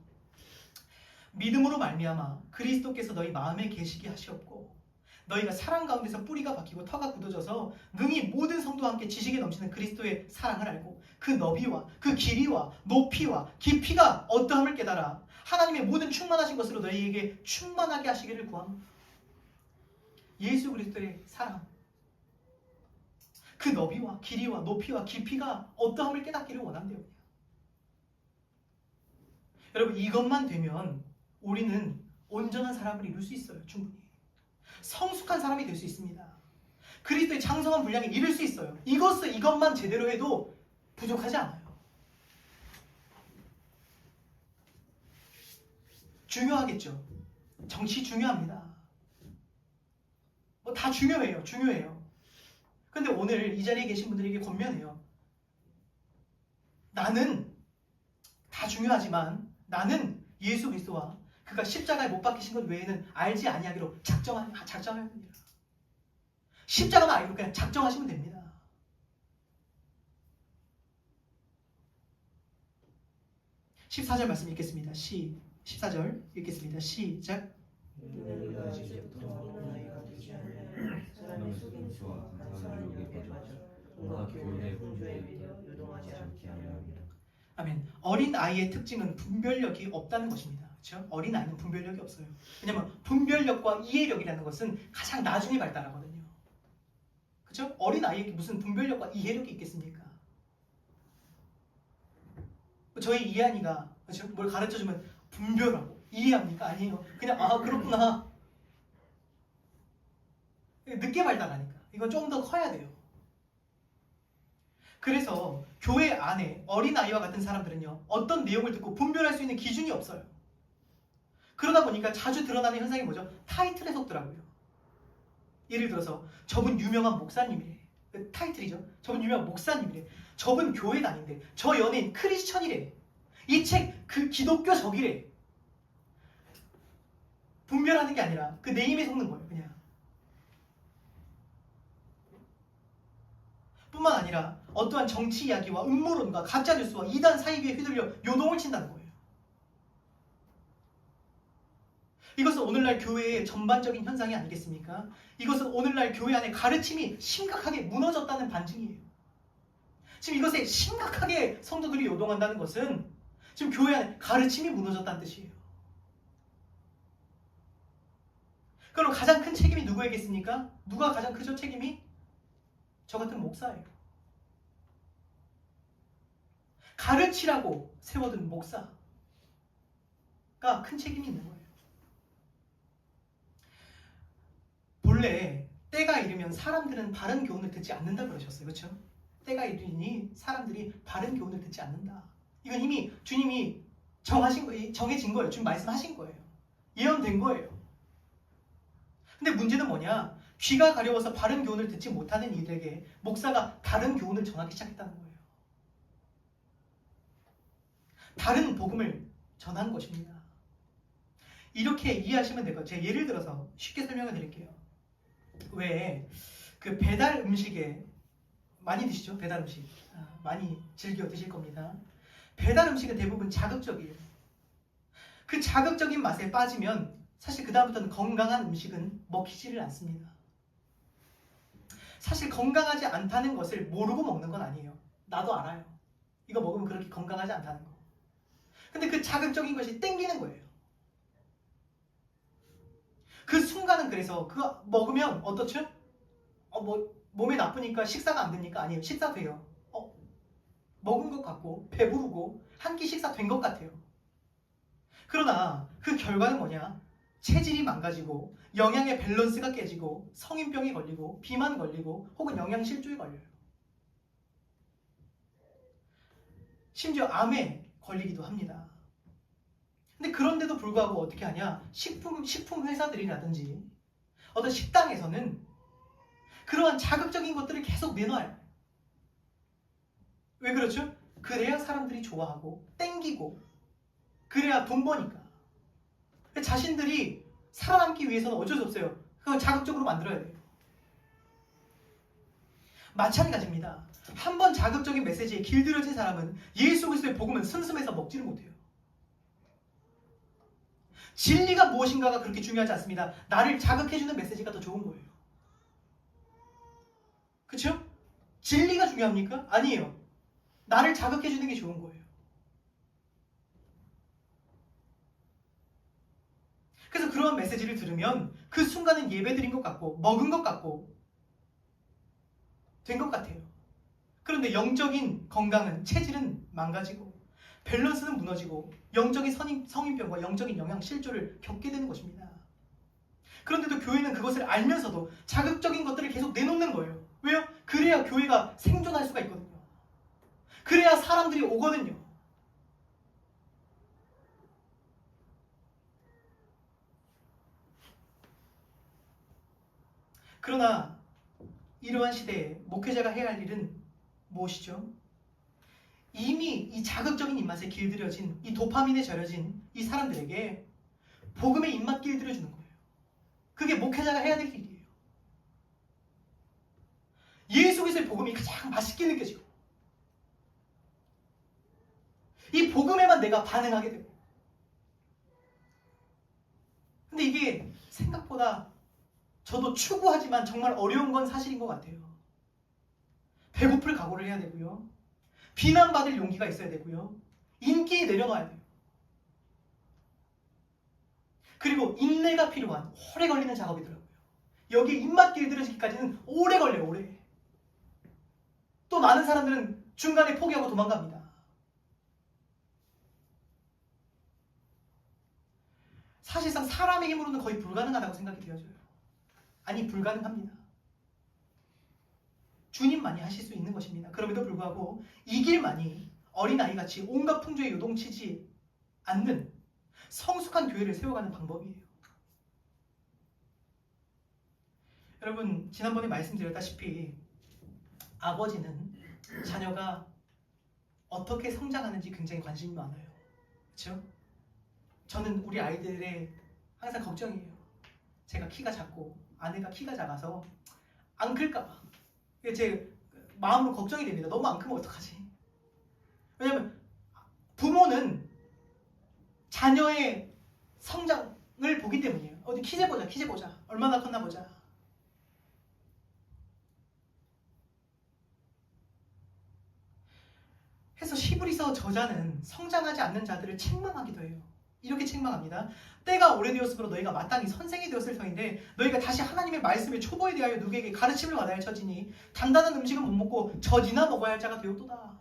믿음으로 말미암아 그리스도께서 너희 마음에 계시게 하시옵고 너희가 사랑 가운데서 뿌리가 박히고 터가 굳어져서 능히 모든 성도와 함께 지식에 넘치는 그리스도의 사랑을 알고 그 너비와 그 길이와 높이와 깊이가 어떠함을 깨달아 하나님의 모든 충만하신 것으로 너희에게 충만하게 하시기를 구합니다. 예수 그리스도의 사랑, 그 너비와 길이와 높이와 깊이가 어떠함을 깨닫기를 원한대요. 여러분 이것만 되면 우리는 온전한 사람을 이룰 수 있어요. 충분히 성숙한 사람이 될 수 있습니다. 그리스도의 장성한 분량에 이를 수 있어요. 이것만 제대로 해도 부족하지 않아요. 중요하겠죠. 정치 중요합니다. 뭐 다 중요해요. 근데 오늘 이 자리에 계신 분들에게 권면해요. 나는 다 중요하지만 나는 예수 그리스도와 그가 십자가에 못 박히신 것 외에는 알지 아니하기로 작정하면 됩니다. 십자가만 알기로 그냥 작정하시면 됩니다. (14절) 말씀 읽겠습니다. 14절 읽겠습니다. 시작. 우리가 이제부터 어린아이가 되지 않으면 사람의 속임수와 간사한 유혹에 빠져 온갖 교훈의 훈주에 비어 요동하지 않게 하려 합니다. 아멘. 어린아이의 특징은 분별력이 없다는 것입니다. 그렇죠? 어린아이는 분별력이 없어요. 왜냐하면 분별력과 이해력이라는 것은 가장 나중에 발달하거든요. 그렇죠? 어린아이에게 무슨 분별력과 이해력이 있겠습니까? 저희 이한이가 그렇죠? 뭘 가르쳐주면 분별하고 이해합니까? 아니에요. 그냥 그렇구나. 늦게 발달하니까. 이건 좀 더 커야 돼요. 그래서 교회 안에 어린아이와 같은 사람들은요, 어떤 내용을 듣고 분별할 수 있는 기준이 없어요. 그러다 보니까 자주 드러나는 현상이 뭐죠? 타이틀에 속더라고요. 예를 들어서 저분 유명한 목사님이래. 타이틀이죠. 저분 유명한 목사님이래. 저분 교회 다닌대. 저 연예인 크리스천이래. 이 책 그 기독교적이래. 분별하는 게 아니라 그 네임에 속는 거예요. 그냥. 뿐만 아니라 어떠한 정치 이야기와 음모론과 가짜뉴스와 이단 사이비에 휘둘려 요동을 친다는 거예요. 이것은 오늘날 교회의 전반적인 현상이 아니겠습니까? 이것은 오늘날 교회 안에 가르침이 심각하게 무너졌다는 반증이에요. 지금 이것에 심각하게 성도들이 요동한다는 것은 지금 교회 안에 가르침이 무너졌다는 뜻이에요. 그럼 가장 큰 책임이 누구에겠습니까? 누가 가장 크죠? 책임이? 저 같은 목사예요. 가르치라고 세워둔 목사가 큰 책임이 있는 거예요. 본래 때가 이르면 사람들은 바른 교훈을 듣지 않는다 그러셨어요. 그렇죠? 때가 이르니 사람들이 바른 교훈을 듣지 않는다. 이건 이미 주님이 정해진 거예요. 주님 말씀하신 거예요. 예언된 거예요. 근데 문제는 뭐냐? 귀가 가려워서 바른 교훈을 듣지 못하는 이들에게 목사가 다른 교훈을 전하기 시작했다는 거예요. 다른 복음을 전하는 것입니다. 이렇게 이해하시면 될 것 같아요. 제가 예를 들어서 쉽게 설명을 드릴게요. 왜 그 배달 음식에 많이 드시죠? 배달 음식 많이 즐겨 드실 겁니다. 배달 음식은 대부분 자극적이에요. 그 자극적인 맛에 빠지면 사실 그 다음부터는 건강한 음식은 먹히지를 않습니다. 사실 건강하지 않다는 것을 모르고 먹는 건 아니에요. 나도 알아요. 이거 먹으면 그렇게 건강하지 않다는 거. 근데 그 자극적인 것이 땡기는 거예요. 그 순간은 그래서 그거 먹으면 어떻죠? 몸에 나쁘니까 식사가 안 됩니까? 아니에요. 식사 돼요. 먹은 것 같고 배부르고 한 끼 식사 된 것 같아요. 그러나 그 결과는 뭐냐? 체질이 망가지고 영양의 밸런스가 깨지고 성인병이 걸리고 비만 걸리고 혹은 영양실조에 걸려요. 심지어 암에 걸리기도 합니다. 근데 그런데도 불구하고 어떻게 하냐? 식품 회사들이라든지 어떤 식당에서는 그러한 자극적인 것들을 계속 내놔요. 왜 그렇죠? 그래야 사람들이 좋아하고 땡기고 그래야 돈 버니까. 자신들이 살아남기 위해서는 어쩔 수 없어요. 그걸 자극적으로 만들어야 돼요. 마찬가지입니다. 한번 자극적인 메시지에 길들여진 사람은 예수 그리스도의 복음은 슴슴해서 먹지를 못해요. 진리가 무엇인가가 그렇게 중요하지 않습니다. 나를 자극해주는 메시지가 더 좋은 거예요. 그렇죠? 진리가 중요합니까? 아니에요. 나를 자극해주는 게 좋은 거예요. 그래서 그러한 메시지를 들으면 그 순간은 예배드린 것 같고 먹은 것 같고 된 것 같아요. 그런데 영적인 건강은 체질은 망가지고 밸런스는 무너지고 영적인 성인병과 영적인 영양 실조를 겪게 되는 것입니다. 그런데도 교회는 그것을 알면서도 자극적인 것들을 계속 내놓는 거예요. 왜요? 그래야 교회가 생존할 수가 있거든요. 그래야 사람들이 오거든요. 그러나 이러한 시대에 목회자가 해야 할 일은 무엇이죠? 이미 이 자극적인 입맛에 길들여진, 이 도파민에 절여진 이 사람들에게 복음의 입맛 길들여주는 거예요. 그게 목회자가 해야 될 일이에요. 예수 그리스도의 복음이 가장 맛있게 느껴지고 이 복음에만 내가 반응하게 되고, 근데 이게 생각보다 저도 추구하지만 정말 어려운 건 사실인 것 같아요. 배고플 각오를 해야 되고요. 비난받을 용기가 있어야 되고요. 인기 내려놔야 돼요. 그리고 인내가 필요한 오래 걸리는 작업이더라고요. 여기에 입맛 길들여지기까지는 오래 걸려요. 오래. 또 많은 사람들은 중간에 포기하고 도망갑니다. 사실상 사람의 힘으로는 거의 불가능하다고 생각이 되어져요. 아니, 불가능합니다. 주님만이 하실 수 있는 것입니다. 그럼에도 불구하고 이 길만이 어린아이같이 온갖 풍조에 요동치지 않는 성숙한 교회를 세워가는 방법이에요. 여러분, 지난번에 말씀드렸다시피 아버지는 자녀가 어떻게 성장하는지 굉장히 관심이 많아요. 그렇죠? 저는 우리 아이들의 항상 걱정이에요. 제가 키가 작고 아내가 키가 작아서 안 클까봐. 이게 제 마음으로 걱정이 됩니다. 너무 안 크면 어떡하지? 왜냐면 부모는 자녀의 성장을 보기 때문이에요. 어디 키 재보자, 키 재보자. 얼마나 컸나 보자. 해서 시브리서 저자는 성장하지 않는 자들을 책망하기도 해요. 이렇게 책망합니다. 때가 오래되었으므로 너희가 마땅히 선생이 되었을 터인데 너희가 다시 하나님의 말씀의 초보에 대하여 누구에게 가르침을 받아야 할 처지니 단단한 음식은 못 먹고 젖이나 먹어야 할 자가 되었도다.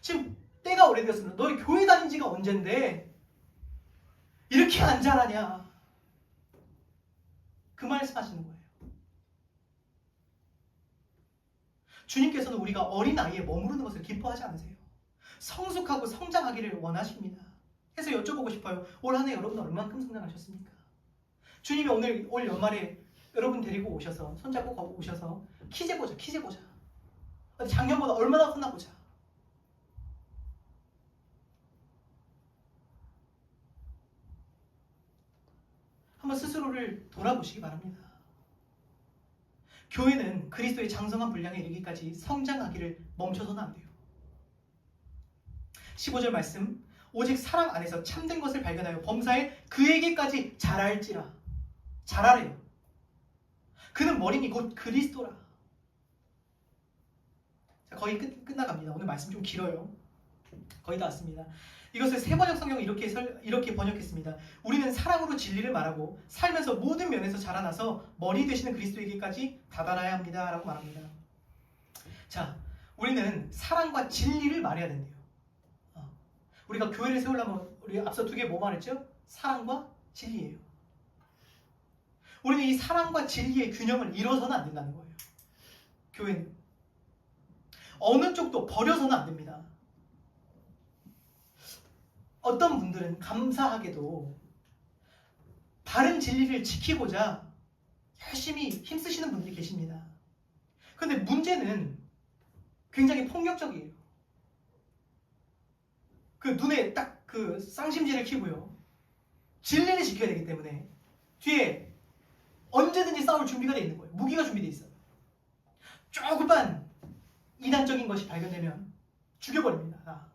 지금 때가 오래되었으므로 너희 교회 다닌 지가 언젠데 이렇게 안 자라냐, 그 말씀하시는 거예요. 주님께서는 우리가 어린아이에 머무르는 것을 기뻐하지 않으세요. 성숙하고 성장하기를 원하십니다. 해서 여쭤보고 싶어요. 올 한 해 여러분 얼만큼 성장하셨습니까? 주님이 올 연말에 여러분 데리고 오셔서 손잡고 오셔서 키 재보자, 키 재보자. 작년보다 얼마나 컸나 보자. 한번 스스로를 돌아보시기 바랍니다. 교회는 그리스도의 장성한 분량에 이르기까지 성장하기를 멈춰서는 안 돼요. 15절 말씀, 오직 사랑 안에서 참된 것을 발견하여 범사에 그에게까지 자랄지라. 자라래요. 그는 머리니 곧 그리스도라. 자, 거의 끝나갑니다. 오늘 말씀 좀 길어요. 거의 다 왔습니다. 이것을 세번역 성경은 이렇게 번역했습니다. 우리는 사랑으로 진리를 말하고 살면서 모든 면에서 자라나서 머리 되시는 그리스도에게까지 다다라야 합니다. 라고 말합니다. 자, 우리는 사랑과 진리를 말해야 된대요. 우리가 교회를 세우려면 우리 앞서 두 개 뭐 말했죠? 사랑과 진리예요. 우리는 이 사랑과 진리의 균형을 잃어서는 안 된다는 거예요. 교회는 어느 쪽도 버려서는 안 됩니다. 어떤 분들은 감사하게도 바른 진리를 지키고자 열심히 힘쓰시는 분들이 계십니다. 그런데 문제는 굉장히 폭력적이에요. 그 눈에 딱 그 쌍심지를 키고요. 진리를 지켜야 되기 때문에 뒤에 언제든지 싸울 준비가 돼 있는 거예요. 무기가 준비돼 있어요. 조금만 이단적인 것이 발견되면 죽여버립니다.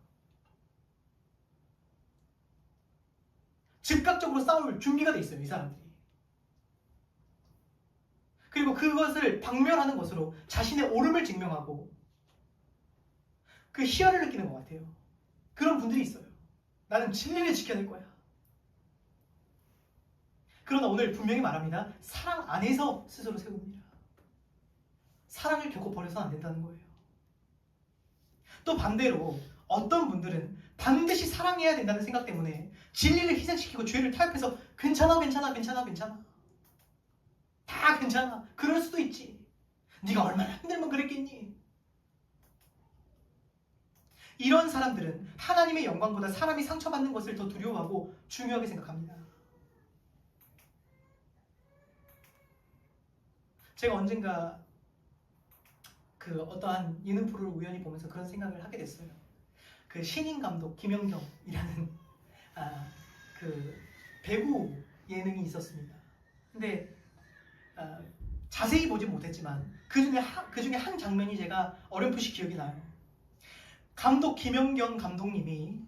즉각적으로 싸울 준비가 돼 있어요. 이 사람들이. 그리고 그것을 박멸하는 것으로 자신의 옳음을 증명하고 그 희열을 느끼는 것 같아요. 그런 분들이 있어요. 나는 진리를 지켜낼 거야. 그러나 오늘 분명히 말합니다. 사랑 안에서 스스로 세웁니다. 사랑을 결코 버려서는 안 된다는 거예요. 또 반대로 어떤 분들은 반드시 사랑해야 된다는 생각 때문에 진리를 희생시키고 죄를 타협해서 괜찮아 다 괜찮아. 그럴 수도 있지. 네가 얼마나 힘들면 그랬겠니? 이런 사람들은 하나님의 영광보다 사람이 상처받는 것을 더 두려워하고 중요하게 생각합니다. 제가 언젠가 그 어떠한 예능 프로를 우연히 보면서 그런 생각을 하게 됐어요. 그 신인 감독 김연경이라는 그 배구 예능이 있었습니다. 근데 자세히 보진 못했지만 그 중에 한 장면이 제가 어렴풋이 기억이 나요. 감독 김연경 감독님이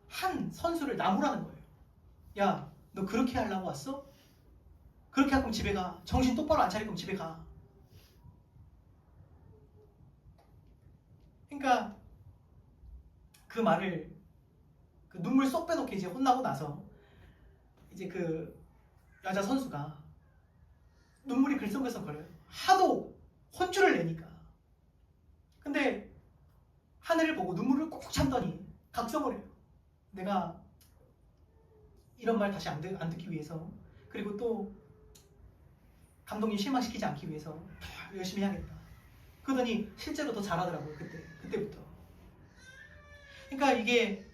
한 선수를 나무라는 거예요. 야, 너 그렇게 하려고 왔어? 그렇게 할 거면 집에 가. 정신 똑바로 안 차릴 거면 집에 가. 그러니까 그 말을 그 눈물 쏙 빼놓게 이제 혼나고 나서 이제 그 여자 선수가 눈물이 글썽글썽 거려요. 하도 혼쭐을 내니까. 근데 하늘을 보고 눈물을 꾹 참더니 각성을 해요. 내가 이런 말 다시 안 듣기 위해서, 그리고 또 감독님 실망시키지 않기 위해서 더 열심히 해야겠다. 그러더니 실제로 더 잘하더라고요. 그때부터. 그러니까 이게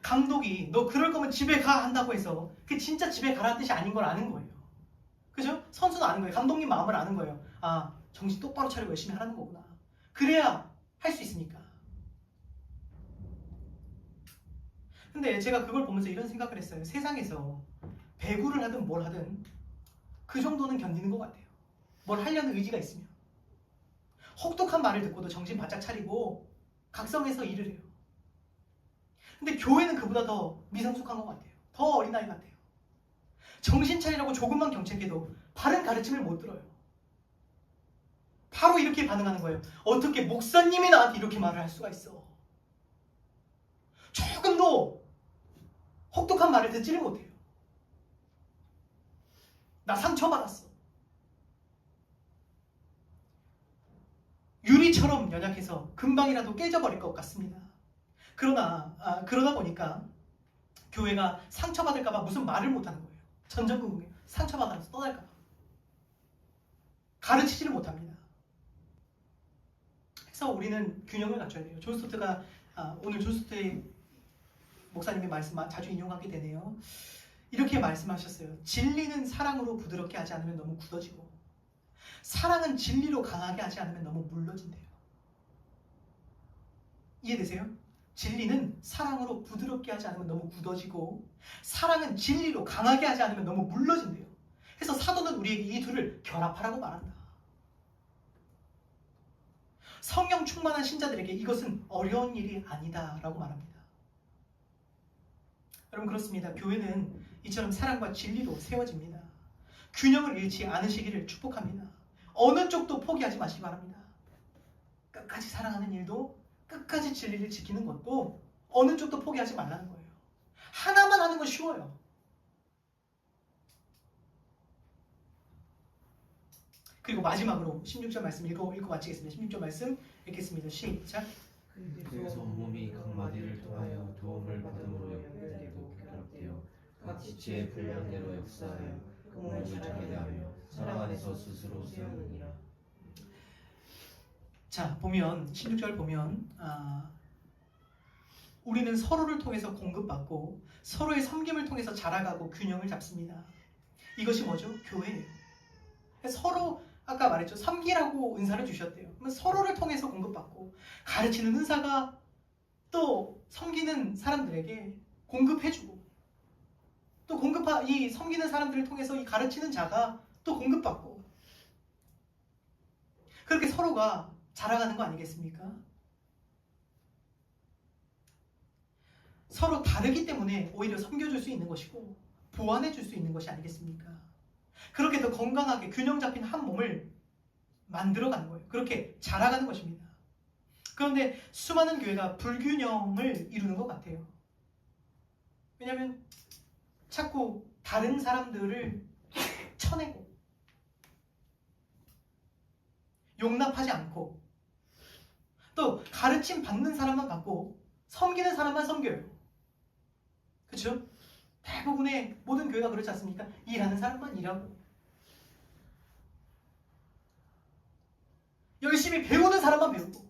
감독이 너 그럴 거면 집에 가 한다고 해서 그게 진짜 집에 가라는 뜻이 아닌 걸 아는 거예요. 그죠? 선수는 아는 거예요. 감독님 마음을 아는 거예요. 아, 정신 똑바로 차리고 열심히 하라는 거구나. 그래야 할 수 있으니까. 근데 제가 그걸 보면서 이런 생각을 했어요. 세상에서 배구를 하든 뭘 하든 그 정도는 견디는 것 같아요. 뭘 하려는 의지가 있으면. 혹독한 말을 듣고도 정신 바짝 차리고 각성해서 일을 해요. 근데 교회는 그보다 더 미성숙한 것 같아요. 더 어린아이 같아요. 정신 차리라고 조금만 경책해도 바른 가르침을 못 들어요. 바로 이렇게 반응하는 거예요. 어떻게 목사님이 나한테 이렇게 말을 할 수가 있어. 조금도 혹독한 말을 듣지를 못해요. 나 상처받았어. 유리처럼 연약해서 금방이라도 깨져버릴 것 같습니다. 그러다 보니까 교회가 상처받을까봐 무슨 말을 못하는 거예요. 전전긍긍해요. 상처받아서 떠날까봐. 가르치지를 못합니다. 그래서 우리는 균형을 갖춰야 돼요. 존 스토트가 오늘 존 스토트의 목사님의 말씀 자주 인용하게 되네요. 이렇게 말씀하셨어요. 진리는 사랑으로 부드럽게 하지 않으면 너무 굳어지고 사랑은 진리로 강하게 하지 않으면 너무 물러진대요. 이해되세요? 진리는 사랑으로 부드럽게 하지 않으면 너무 굳어지고 사랑은 진리로 강하게 하지 않으면 너무 물러진대요. 그래서 사도는 우리에게 이 둘을 결합하라고 말한다. 성령 충만한 신자들에게 이것은 어려운 일이 아니다라고 말합니다. 여러분 그렇습니다. 교회는 이처럼 사랑과 진리로 세워집니다. 균형을 잃지 않으시기를 축복합니다. 어느 쪽도 포기하지 마시기 바랍니다. 끝까지 사랑하는 일도 끝까지 진리를 지키는 것도 어느 쪽도 포기하지 말라는 거예요. 하나만 하는 건 쉬워요. 그리고 마지막으로 16절 말씀 읽고 마치겠습니다. 16절 말씀 읽겠습니다. 시작. 그래서 온몸이 각 마디를 통하여 도움을 받음으로 연결되고 결합되어 각 지체의 분량대로 역사하여 그 몸을 자게 하며 사랑 안에서 스스로 세우느니라. 자, 보면 16절 보면 우리는 서로를 통해서 공급받고 서로의 섬김을 통해서 자라가고 균형을 잡습니다. 이것이 뭐죠? 교회예요. 서로 아까 말했죠. 섬기라고 은사를 주셨대요. 그러면 서로를 통해서 공급받고 가르치는 은사가 또 섬기는 사람들에게 공급해주고 또 이 섬기는 사람들을 통해서 이 가르치는 자가 또 공급받고 그렇게 서로가 자라가는 거 아니겠습니까? 서로 다르기 때문에 오히려 섬겨줄 수 있는 것이고 보완해줄 수 있는 것이 아니겠습니까? 그렇게 더 건강하게 균형 잡힌 한 몸을 만들어가는 거예요. 그렇게 자라가는 것입니다. 그런데 수많은 교회가 불균형을 이루는 것 같아요. 왜냐하면 자꾸 다른 사람들을 쳐내고 용납하지 않고 또 가르침 받는 사람만 받고 섬기는 사람만 섬겨요. 그렇죠? 대부분의 모든 교회가 그렇지 않습니까? 일하는 사람만 일하고 열심히 배우는 사람만 배우고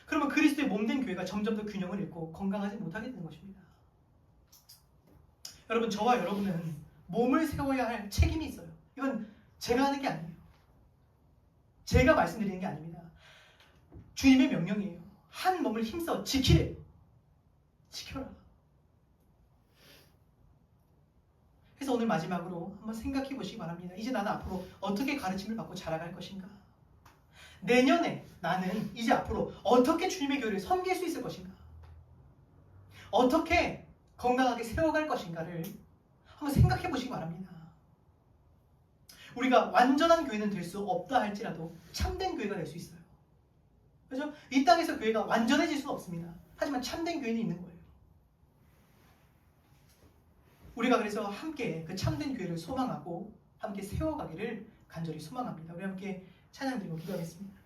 그러면 그리스도의 몸된 교회가 점점 더 균형을 잃고 건강하지 못하게 되는 것입니다. 여러분, 저와 여러분은 몸을 세워야 할 책임이 있어요. 이건 제가 하는 게 아니에요. 제가 말씀드리는 게 아닙니다. 주님의 명령이에요. 한 몸을 힘써 지키래요. 지켜라. 그래서 오늘 마지막으로 한번 생각해 보시기 바랍니다. 이제 나는 앞으로 어떻게 가르침을 받고 자라갈 것인가? 내년에 나는 이제 앞으로 어떻게 주님의 교회를 섬길 수 있을 것인가? 어떻게 건강하게 세워갈 것인가를 한번 생각해 보시기 바랍니다. 우리가 완전한 교회는 될 수 없다 할지라도 참된 교회가 될 수 있어요. 그렇죠? 이 땅에서 교회가 완전해질 수는 없습니다. 하지만 참된 교회는 있는 거예요. 우리가 그래서 함께 그 참된 교회를 소망하고 함께 세워가기를 간절히 소망합니다. 우리 함께 찬양 드리고 기도하겠습니다.